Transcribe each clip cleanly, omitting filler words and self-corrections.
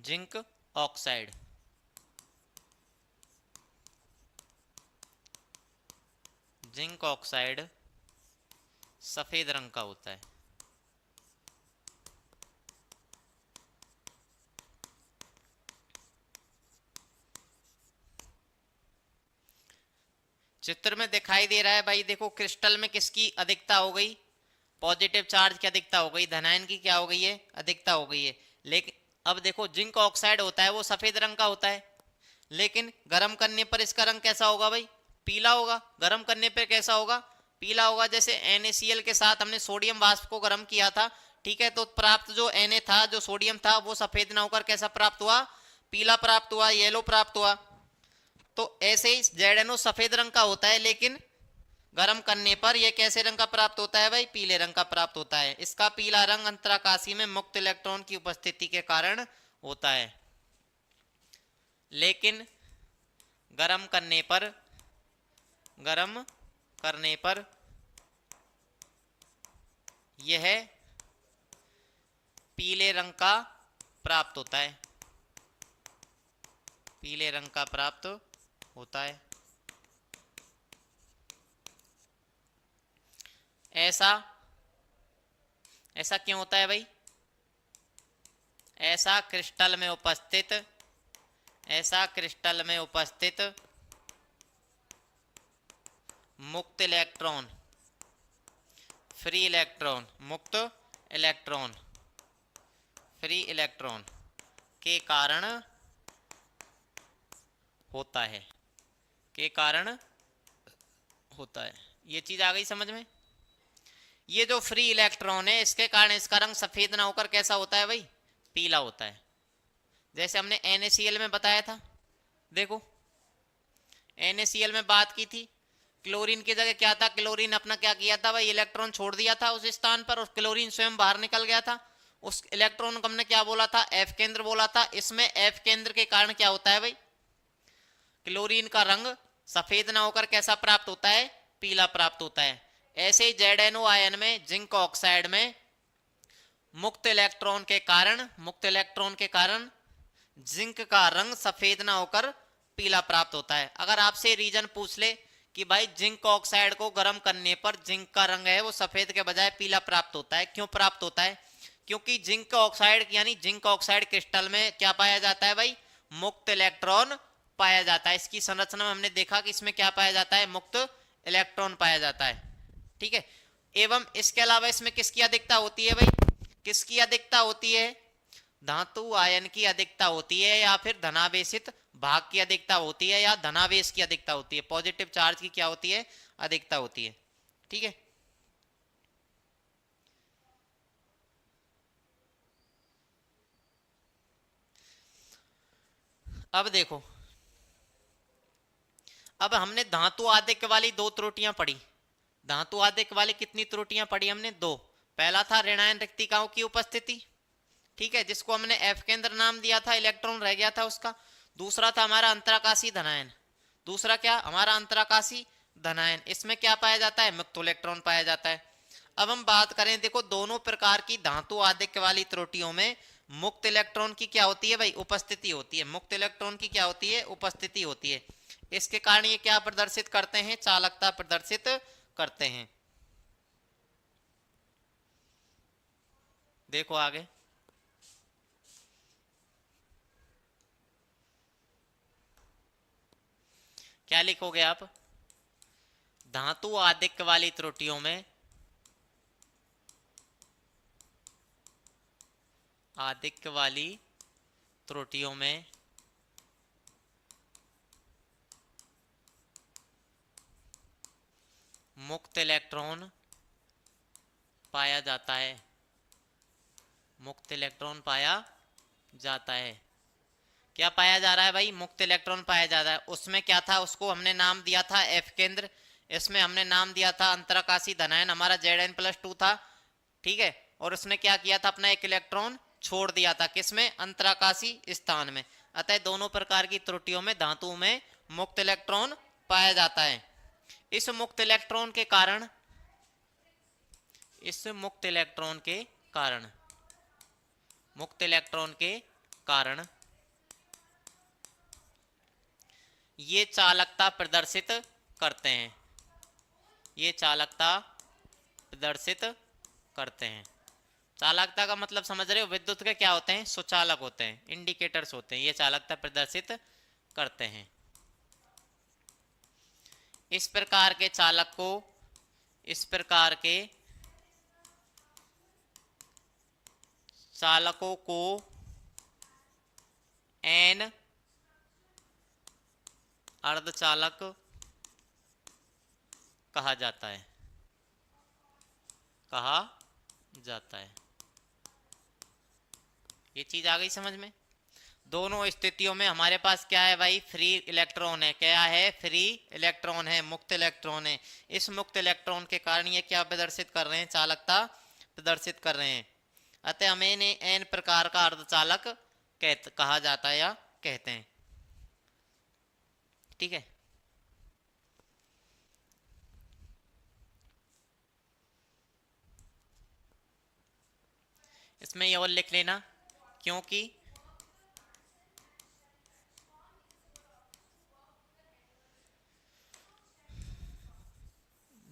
Zinc oxide. Zinc oxide सफेद रंग का होता है। चित्र में दिखाई दे रहा है भाई, देखो क्रिस्टल में किसकी अधिकता हो गई, पॉजिटिव चार्ज की अधिकता हो गई, धनायन की क्या हो गई है, अधिकता हो गई है। लेकिन अब देखो जिंक ऑक्साइड होता है वो सफेद रंग का होता है, लेकिन गर्म करने पर इसका रंग कैसा होगा भाई, पीला होगा। गर्म करने पर कैसा होगा, पीला होगा। जैसे NaCl के साथ हमने सोडियम वाष्प को गर्म किया था, ठीक है, तो प्राप्त जो Na था, जो सोडियम था, वो सफेद ना होकर कैसा प्राप्त हुआ, पीला प्राप्त हुआ, येलो प्राप्त हुआ। तो ऐसे ही ZnO सफेद रंग का होता है, लेकिन गर्म करने पर यह कैसे रंग का प्राप्त होता है भाई, पीले रंग का प्राप्त होता है। इसका पीला रंग अंतराकाशी में मुक्त इलेक्ट्रॉन की उपस्थिति के कारण होता है। लेकिन गर्म करने पर यह पीले रंग का प्राप्त होता है, पीले रंग का प्राप्त होता है। ऐसा ऐसा क्यों होता है भाई, ऐसा क्रिस्टल में उपस्थित मुक्त इलेक्ट्रॉन, फ्री इलेक्ट्रॉन, मुक्त इलेक्ट्रॉन, फ्री इलेक्ट्रॉन के कारण होता है, के कारण होता है। ये चीज आ गई समझ में। ये जो फ्री इलेक्ट्रॉन है इसके कारण इसका रंग सफेद ना होकर कैसा होता है भाई, पीला होता है। जैसे हमने NaCl में बताया था, देखो NaCl में बात की थी, क्लोरीन की जगह क्या था, क्लोरीन अपना क्या किया था भाई, इलेक्ट्रॉन छोड़ दिया था उस स्थान पर, और क्लोरीन स्वयं बाहर निकल गया था। उस इलेक्ट्रॉन को हमने क्या बोला था, F केंद्र बोला था। इसमें F केंद्र के कारण क्या होता है भाई, क्लोरीन का रंग सफेद ना होकर कैसा प्राप्त होता है, पीला प्राप्त होता है। ऐसे ही ZnO आयन में, जिंक ऑक्साइड में मुक्त इलेक्ट्रॉन के कारण जिंक का रंग सफेद ना होकर पीला प्राप्त होता है। अगर आपसे रीजन पूछ ले कि भाई जिंक ऑक्साइड को गर्म करने पर जिंक का रंग है वो सफेद के बजाय पीला प्राप्त होता है, क्यों प्राप्त होता है, क्योंकि जिंक ऑक्साइड यानी जिंक ऑक्साइड क्रिस्टल में क्या पाया जाता है भाई, मुक्त इलेक्ट्रॉन पाया जाता है। इसकी संरचना में हमने देखा कि इसमें क्या पाया जाता है, मुक्त इलेक्ट्रॉन पाया जाता है, ठीक है। एवं इसके अलावा इसमें किसकी अधिकता होती है भाई, किसकी अधिकता होती है, धातु आयन की अधिकता होती है, या फिर धनावेशित भाग की अधिकता होती है, या धनावेश की अधिकता होती है, पॉजिटिव चार्ज की क्या होती है, अधिकता होती है, ठीक है। अब देखो, अब हमने धातु आदिक्य वाली दो त्रुटियां पढ़ी। धातु आदिक्य वाली कितनी त्रुटियां पढ़ी हमने, दो। पहला था ऋणायन रिक्तिकाओं की उपस्थिति, ठीक है, जिसको हमने F केंद्र नाम दिया था, इलेक्ट्रॉन रह गया था उसका। दूसरा था हमारा अंतराकाशी धनायन, दूसरा क्या हमारा अंतराकाशी धनायन। इसमें क्या पाया जाता है, मुक्त इलेक्ट्रॉन पाया जाता है। अब हम बात करें, देखो दोनों प्रकार की धातु आदिक्य वाली त्रुटियों में मुक्त इलेक्ट्रॉन की क्या होती है भाई, उपस्थिति होती है। मुक्त इलेक्ट्रॉन की क्या होती है, उपस्थिति होती है। इसके कारण ये क्या प्रदर्शित करते हैं, चालकता प्रदर्शित करते हैं। देखो आगे, क्या लिखोगे आप, धातु आदिक्य वाली त्रुटियों में, आदिक्य वाली त्रुटियों में मुक्त इलेक्ट्रॉन पाया जाता है, मुक्त इलेक्ट्रॉन पाया जाता है। क्या पाया जा रहा है भाई, मुक्त इलेक्ट्रॉन पाया जा रहा है। उसमें क्या था, उसको हमने नाम दिया था F केंद्र, इसमें हमने नाम दिया था अंतराकाशी धनायन, हमारा Zn+2 था, ठीक है। और उसने क्या किया था, अपना एक इलेक्ट्रॉन छोड़ दिया था, किसमें, अंतराकाशी स्थान में। अतः दोनों प्रकार की त्रुटियों में धातुओं में मुक्त इलेक्ट्रॉन पाया जाता है। इस मुक्त इलेक्ट्रॉन के कारण, इस मुक्त इलेक्ट्रॉन के कारण, मुक्त इलेक्ट्रॉन के कारण ये चालकता प्रदर्शित करते हैं, ये चालकता प्रदर्शित करते हैं। चालकता का मतलब समझ रहे हो, विद्युत के क्या होते हैं, सुचालक होते हैं, इंडिकेटर्स होते हैं, ये चालकता प्रदर्शित करते हैं। इस प्रकार के चालक को, इस प्रकार के चालकों को एन अर्धचालक कहा जाता है, कहा जाता है। ये चीज आ गई समझ में। दोनों स्थितियों में हमारे पास क्या है भाई, फ्री इलेक्ट्रॉन है। क्या है, फ्री इलेक्ट्रॉन है, मुक्त इलेक्ट्रॉन है। इस मुक्त इलेक्ट्रॉन के कारण ये क्या प्रदर्शित कर रहे हैं, चालकता प्रदर्शित कर रहे हैं। अतः हमें इन्हें एन प्रकार का अर्धचालक कहा जाता है या कहते हैं। ठीक है, इसमें ये और लिख लेना, क्योंकि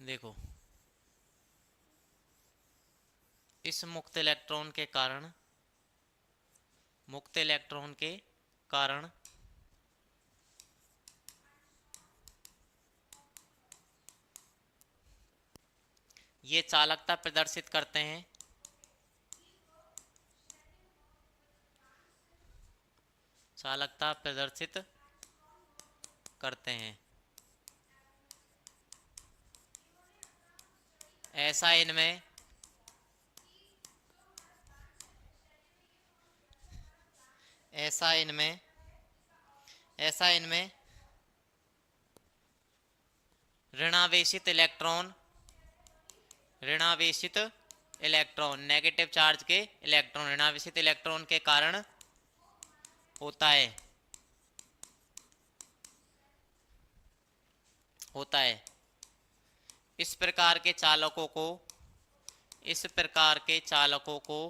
देखो इस मुक्त इलेक्ट्रॉन के कारण, मुक्त इलेक्ट्रॉन के कारण ये चालकता प्रदर्शित करते हैं, चालकता प्रदर्शित करते हैं। ऐसा इनमें ऐसा इनमें ऐसा इनमें ऋणावेशित इलेक्ट्रॉन, ऋणावेशित इलेक्ट्रॉन, नेगेटिव चार्ज के इलेक्ट्रॉन ऋणावेशित इलेक्ट्रॉन के कारण होता है, होता है। इस प्रकार के चालकों को, इस प्रकार के चालकों को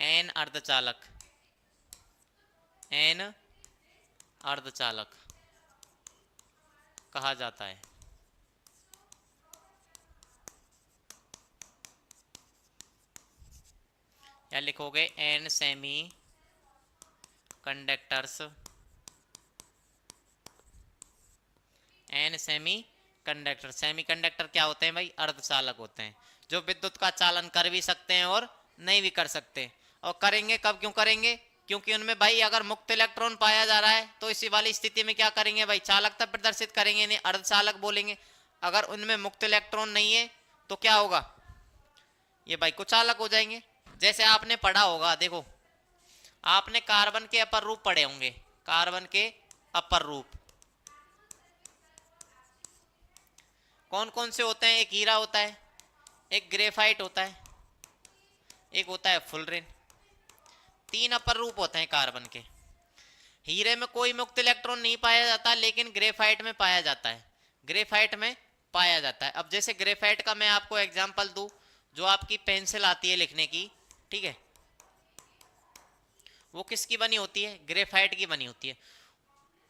एन अर्धचालक, एन अर्धचालक कहा जाता है। या लिखोगे N semiconductors, N semiconductor. Semiconductor क्या होते हैं भाई, अर्धचालक होते हैं, जो विद्युत का चालन कर भी सकते हैं और नहीं भी कर सकते। और करेंगे कब, क्यों करेंगे, क्योंकि उनमें भाई अगर मुक्त इलेक्ट्रॉन पाया जा रहा है तो इसी वाली स्थिति में क्या करेंगे भाई, चालकता प्रदर्शित करेंगे, इन्हें अर्धचालक बोलेंगे। अगर उनमें मुक्त इलेक्ट्रॉन नहीं है तो क्या होगा, ये भाई कुचालक हो जाएंगे। जैसे आपने पढ़ा होगा, देखो आपने कार्बन के अपर रूप पढ़े होंगे, कार्बन के अपर रूप कौन कौन से होते हैं, एक हीरा होता है, एक ग्रेफाइट होता है, एक होता है फुलरेन। तीन अपर रूप होते हैं कार्बन के। हीरे में कोई मुक्त इलेक्ट्रॉन नहीं पाया जाता, लेकिन ग्रेफाइट में पाया जाता है, ग्रेफाइट में पाया जाता है। अब जैसे ग्रेफाइट का मैं आपको एग्जांपल दूं, जो आपकी पेंसिल आती है लिखने की, ठीक है, वो किसकी बनी होती है, ग्रेफाइट की बनी होती है।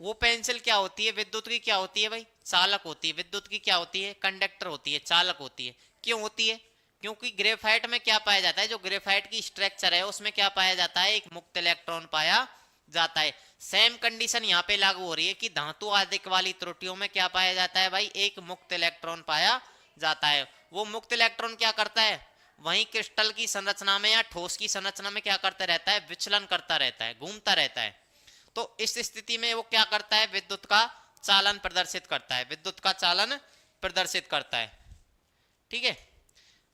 वो पेंसिल क्या होती है, विद्युत की क्या होती है भाई, चालक होती है। विद्युत की क्या होती है, कंडक्टर होती है, चालक होती है। क्यों होती है, क्योंकि ग्रेफाइट में क्या पाया जाता है, जो ग्रेफाइट की स्ट्रक्चर है उसमें क्या पाया जाता है, एक मुक्त इलेक्ट्रॉन पाया जाता है। सेम कंडीशन यहाँ पे लागू हो रही है कि धातु आदिक वाली त्रुटियों में क्या पाया जाता है भाई, एक मुक्त इलेक्ट्रॉन पाया जाता है। वो मुक्त इलेक्ट्रॉन क्या करता है, वहीं क्रिस्टल की संरचना में या ठोस की संरचना में क्या करता रहता है, विचलन करता रहता है, घूमता रहता है। तो इस स्थिति में वो क्या करता है, विद्युत का चालन प्रदर्शित करता है, विद्युत का चालन प्रदर्शित करता है। ठीक है,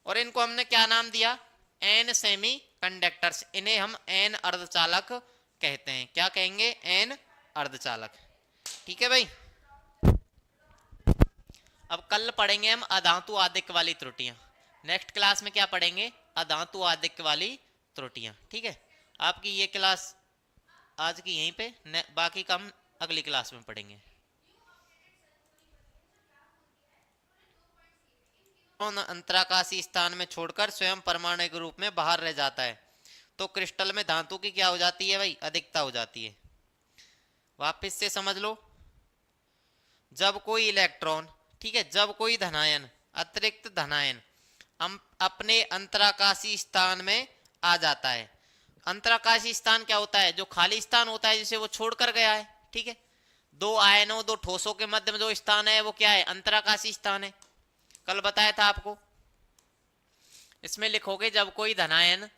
और इनको हमने क्या नाम दिया, एन सेमी कंडक्टर्स। इन्हें हम एन अर्धचालक कहते हैं। क्या कहेंगे, एन अर्धचालक। ठीक है भाई, अब कल पढ़ेंगे हम अधातु आदिक्य वाली त्रुटियां। नेक्स्ट क्लास में क्या पढ़ेंगे, अधातु आदिक्य वाली त्रुटियां। ठीक है, आपकी ये क्लास आज की यहीं पे, बाकी का हम अगली क्लास में पढ़ेंगे। अंतराकाशी स्थान में छोड़कर स्वयं परमाणु के रूप में बाहर रह जाता है, तो क्रिस्टल में धातु की क्या हो जाती है भाई, अधिकता हो जाती है। वापस से समझ लो, जब कोई इलेक्ट्रॉन, ठीक है, जब कोई धनायन, अतिरिक्त धनायन अपने अंतराकाशी स्थान में आ जाता है। अंतराकाशी स्थान क्या होता है, जो खाली स्थान होता है जिसे वो छोड़कर गया है, ठीक है। दो आयनों, दो ठोसों के मध्य में जो स्थान है वो क्या है, अंतराकाशी स्थान है। कल बताया था आपको। इसमें लिखोगे जब कोई धनायन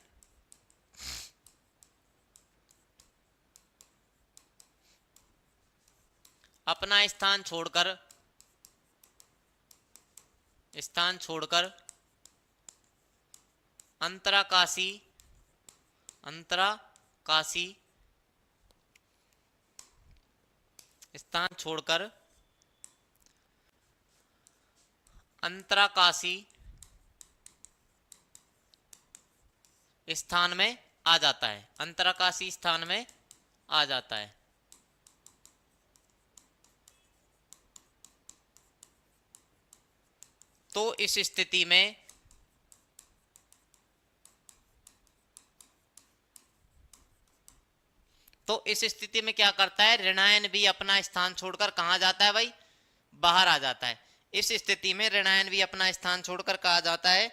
अपना स्थान छोड़कर अंतराकाशी स्थान छोड़कर अंतराकाशी स्थान में आ जाता है, अंतराकाशी स्थान में आ जाता है। तो इस स्थिति में क्या करता है, ऋणायन भी अपना स्थान छोड़कर कहां जाता है भाई, बाहर आ जाता है। इस स्थिति में ऋणायन भी अपना स्थान छोड़कर कहा जाता है,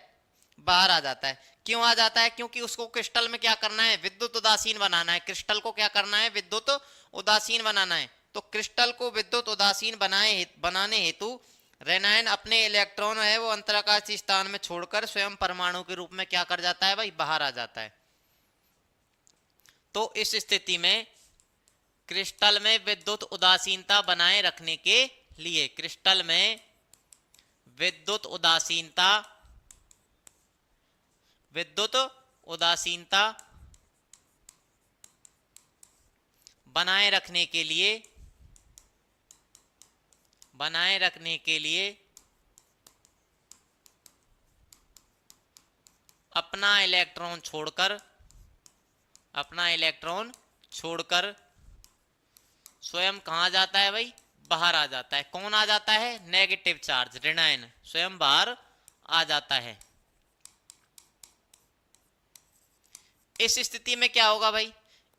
बाहर आ जाता है। क्यों आ जाता है, क्योंकि उसको क्रिस्टल में क्या करना है, विद्युत उदासीन बनाना है। क्रिस्टल को क्या करना है, विद्युत उदासीन बनाना है। तो क्रिस्टल को विद्युत उदासीन बनाने हेतु ऋणायन अपने इलेक्ट्रॉन है वो अंतराकाशी स्थान में छोड़कर स्वयं परमाणु के रूप में क्या कर जाता है भाई, बाहर आ जाता है। तो इस स्थिति में क्रिस्टल में विद्युत उदासीनता बनाए रखने के लिए, क्रिस्टल में विद्युत उदासीनता बनाए रखने के लिए अपना इलेक्ट्रॉन छोड़कर स्वयं कहां जाता है भाई, बाहर आ जाता है। कौन आ जाता है, नेगेटिव चार्ज ऋणायन स्वयं बाहर आ जाता है। इस स्थिति में क्या होगा भाई,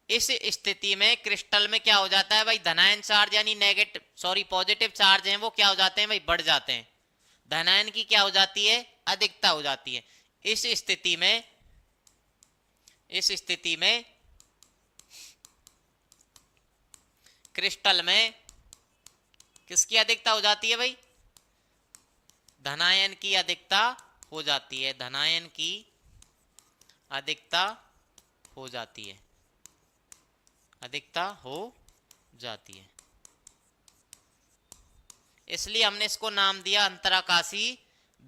इस स्थिति में क्रिस्टल में क्या हो जाता है भाई, धनायन चार्ज यानी पॉजिटिव चार्ज हैं वो क्या हो जाते हैं भाई, बढ़ जाते हैं। धनायन की क्या हो जाती है, अधिकता हो जाती है। इस स्थिति में क्रिस्टल में किसकी अधिकता हो जाती है भाई, धनायन की अधिकता हो जाती है, धनायन की अधिकता हो जाती है, अधिकता हो जाती है। इसलिए हमने इसको नाम दिया अंतराकाशी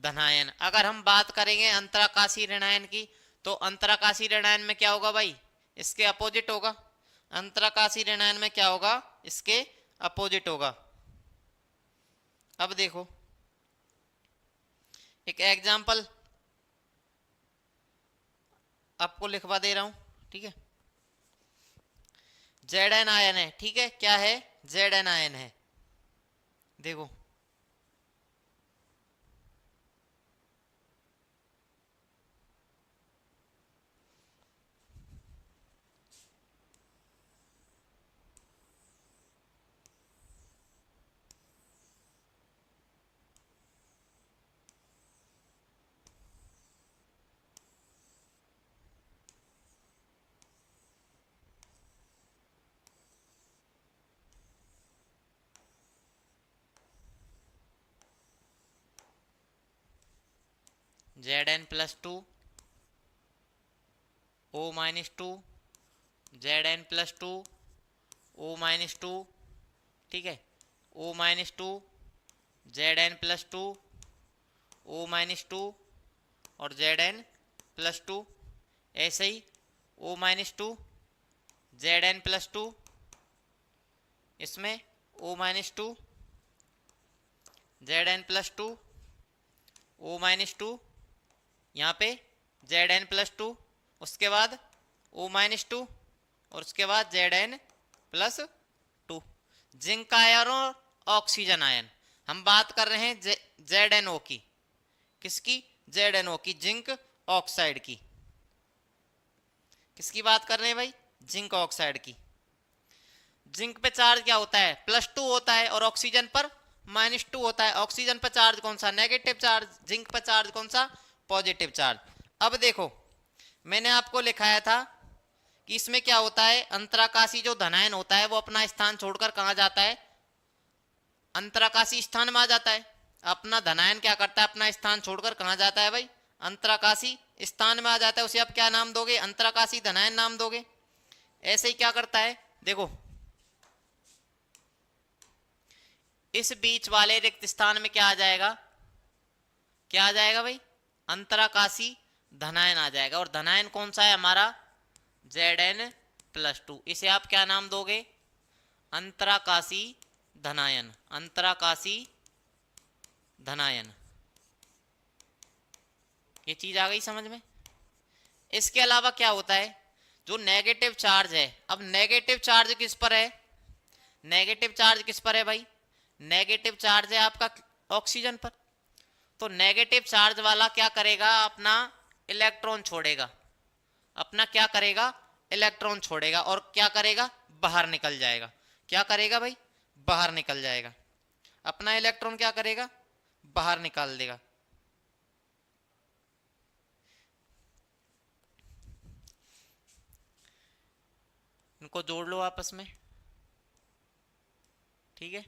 धनायन। अगर हम बात करेंगे अंतराकाशी ऋणायन की, तो अंतराकाशी ऋणायन में क्या होगा भाई, इसके अपोजिट होगा। अंतराकाशी ऋणायन में क्या होगा, इसके अपोजिट होगा। अब देखो एक एग्जाम्पल आपको लिखवा दे रहा हूं, ठीक है। Zn आयन है, ठीक है, क्या है, Zn आयन है। देखो Zn+2 O-2 Zn+2 O-2, ठीक है, O-2 Zn+2 O-2 और Zn+2, ऐसे ही O-2 Zn+2, इसमें O-2 Zn+2 O-2, यहाँ पे Zn+2, उसके बाद O-2 और उसके बाद Zn+2। जिंक आयन और ऑक्सीजन आयन, हम बात कर रहे हैं ZnO की, किसकी? ZnO की, जिंक ऑक्साइड की। किसकी बात कर रहे हैं भाई? जिंक ऑक्साइड की। जिंक पे चार्ज क्या होता है? +2 होता है और ऑक्सीजन पर -2 होता है। ऑक्सीजन पर चार्ज कौन सा? Negative charge. जिंक पर चार्ज कौन सा? Positive charge. अब देखो मैंने आपको लिखाया था कि इसमें क्या होता है, अंतराकाशी जो धनायन होता है वो अपना स्थान छोड़कर कहां जाता है? अंतराकाशी स्थान में आ जाता है। अपना धनायन क्या करता है? अपना स्थान छोड़कर कहां जाता है भाई? अंतराकाशी स्थान में आ जाता है। उसे आप क्या नाम दोगे? अंतराकाशी धनायन नाम दोगे। ऐसे ही क्या करता है, देखो इस बीच वाले रिक्त स्थान में क्या आ जाएगा? क्या आ जाएगा भाई? अंतराकाशी धनायन आ जाएगा। और धनायन कौन सा है हमारा? Zn+2। इसे आप क्या नाम दोगे? अंतराकाशी धनायन। अंतराकाशी धनायन। ये चीज आ गई समझ में? इसके अलावा क्या होता है, जो नेगेटिव चार्ज है, अब नेगेटिव चार्ज किस पर है? नेगेटिव चार्ज किस पर है भाई? नेगेटिव चार्ज है आपका ऑक्सीजन पर। तो नेगेटिव चार्ज वाला क्या करेगा? अपना इलेक्ट्रॉन छोड़ेगा। अपना क्या करेगा? इलेक्ट्रॉन छोड़ेगा। और क्या करेगा? बाहर निकल जाएगा। क्या करेगा भाई? बाहर निकल जाएगा। अपना इलेक्ट्रॉन क्या करेगा? बाहर निकाल देगा। इनको जोड़ लो आपस में, ठीक है?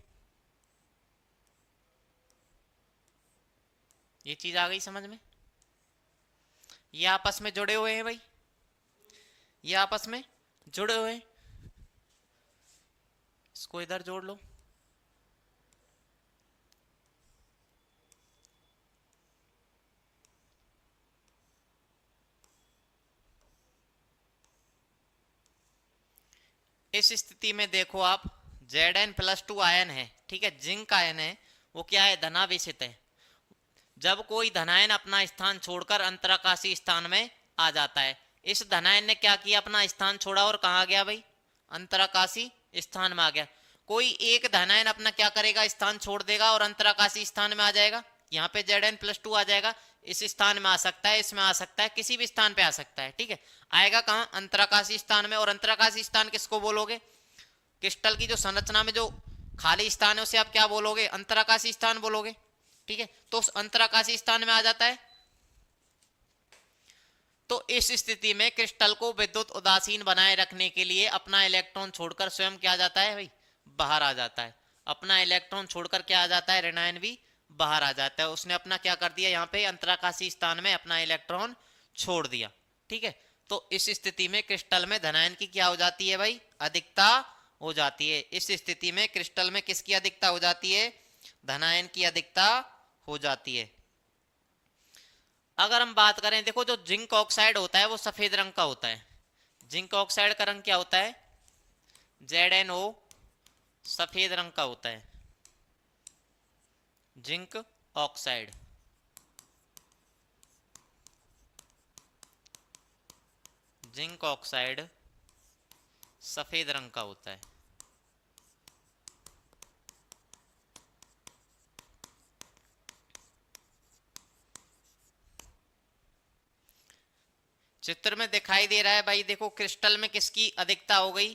ये चीज आ गई समझ में? ये आपस में जुड़े हुए हैं भाई, ये आपस में जुड़े हुए हैं। इसको इधर जोड़ लो। इस स्थिति में देखो आप, Zn+2 आयन है, ठीक है, जिंक आयन है, वो क्या है? धनावेशित है। जब कोई धनायन अपना स्थान छोड़कर अंतराकाशी स्थान में आ जाता है, इस धनायन ने क्या किया? अपना स्थान छोड़ा और कहा गया भाई? अंतराकाशी स्थान में आ गया। कोई एक धनायन अपना क्या करेगा? स्थान छोड़ देगा और अंतराकाशी स्थान में आ जाएगा। यहाँ पे Zn+2 आ जाएगा। इस स्थान में आ सकता है, इसमें आ सकता है, किसी भी स्थान पे आ सकता है, ठीक है। आएगा कहाँ? अंतराकाशी स्थान में। और अंतराकाशी स्थान किसको बोलोगे? क्रिस्टल की जो संरचना में जो खाली स्थान है उसे आप क्या बोलोगे? अंतराकाशी स्थान बोलोगे, ठीक है। तो उस अंतराकाशी स्थान में आ जाता है। तो इस स्थिति में क्रिस्टल को विद्युत उदासीन बनाए रखने के लिए अपना इलेक्ट्रॉन छोड़कर स्वयं क्या आ जाता है भाई? बाहर आ जाता है। अपना इलेक्ट्रॉन छोड़कर क्या आ जाता है? ऋणायन भी बाहर आ जाता है। उसने अपना क्या कर दिया? यहाँ पे अंतराकाशी स्थान में अपना इलेक्ट्रॉन छोड़ दिया, ठीक है। तो इस स्थिति में क्रिस्टल में धनायन की क्या हो जाती है भाई? अधिकता हो जाती है। इस स्थिति में क्रिस्टल में किसकी अधिकता हो जाती है? धनायन की अधिकता हो जाती है। अगर हम बात करें, देखो जो जिंक ऑक्साइड होता है वो सफेद रंग का होता है। जिंक ऑक्साइड का रंग क्या होता है? ZnO सफेद रंग का होता है। जिंक ऑक्साइड, जिंक ऑक्साइड सफेद रंग का होता है। चित्र में दिखाई दे रहा है भाई, देखो क्रिस्टल में किसकी अधिकता हो गई?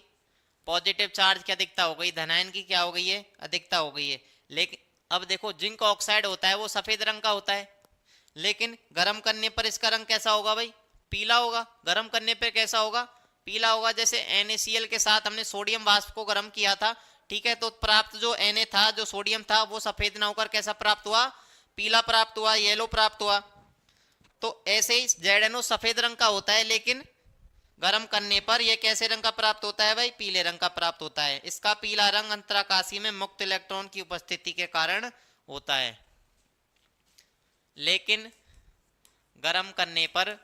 पॉजिटिव चार्ज की अधिकता हो गई। धनायन की क्या हो गई है? अधिकता हो गई है। लेकिन अब देखो जिंक ऑक्साइड होता है वो सफेद रंग का होता है, लेकिन गर्म करने पर इसका रंग कैसा होगा भाई? पीला होगा। गर्म करने पर कैसा होगा? पीला होगा। जैसे NaCl के साथ हमने सोडियम वाष्प को गर्म किया था, ठीक है, तो प्राप्त जो Na था, जो सोडियम था, वो सफेद ना होकर कैसा प्राप्त हुआ? पीला प्राप्त हुआ, येलो प्राप्त हुआ। तो ऐसे ही ZnO सफेद रंग का होता है, लेकिन गर्म करने पर यह कैसे रंग का प्राप्त होता है भाई? पीले रंग का प्राप्त होता है। इसका पीला रंग अंतराकाशी में मुक्त इलेक्ट्रॉन की उपस्थिति के कारण होता है। लेकिन गर्म करने पर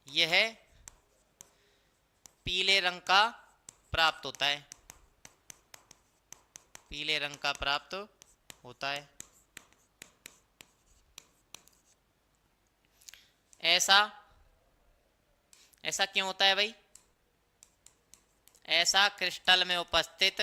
यह पीले रंग का प्राप्त होता है। पीले रंग का प्राप्त होता है। ऐसा क्यों होता है भाई? ऐसा क्रिस्टल में उपस्थित